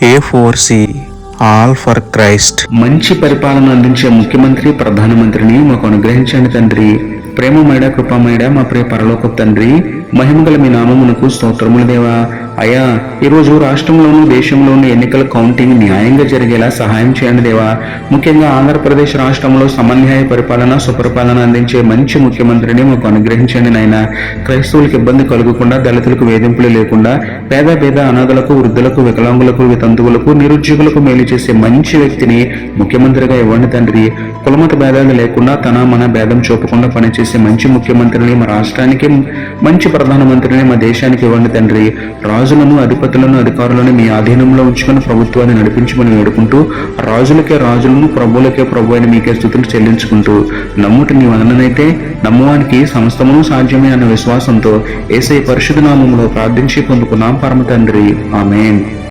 A4C all for Christ. మంచి పరిపాలన అందించే ముఖ్యమంత్రి ప్రధానమంత్రిని మాకు అనుగ్రహించండి తండ్రి. ప్రేమమేడ కృపమేడ మా ప్రియ పరలోకపు తండ్రి, మహిమగల మీ నామమునకు స్తోత్రములు దేవా. అయ్యా, ఈరోజు రాష్ట్రంలోను దేశంలోను ఎన్నికల కౌంటింగ్ న్యాయంగా జరిగేలా సహాయం చేయండి దేవా. ముఖ్యంగా ఆంధ్రప్రదేశ్ రాష్ట్రంలో సమన్యాయ పరిపాలన సుపరిపాలన అందించే మంచి ముఖ్యమంత్రిని మాకు అనుగ్రహించండి నాయన. క్రైస్తవులకు ఇబ్బంది కలుగకుండా, దళితులకు వేధింపులు లేకుండా, పేద అనాథలకు, వృద్ధులకు, వికలాంగులకు, వితంతువులకు, నిరుద్యోగులకు మేలు చేసే మంచి వ్యక్తిని ముఖ్యమంత్రిగా ఇవ్వండి తండ్రి. కులమత భేదాలు లేకుండా, తన మన భేదం చూపకుండా పనిచేసే మంచి ముఖ్యమంత్రిని మా రాష్ట్రానికి, మంచి ప్రధానమంత్రిని మా దేశానికి ఇవ్వండి తండ్రి. రాజులను, అధిపతులను, అధికారులను మీ ఆధీనంలో ఉంచుకుని ప్రభుత్వాన్ని నడిపించమని వేడుకుంటూ, రాజులకే రాజులను, ప్రభువులకే ప్రభు అని మీకే స్తుతులు చెల్లించుకుంటూ, నమ్ముటి నీ వదననైతే నమ్మువానికి సమస్తమును సాధ్యమే అన్న విశ్వాసంతో యేసయ్య పరిశుద్ధ నామములో ప్రార్థించి పొందుకున్నాం పరమ తండ్రి. ఆమేన్.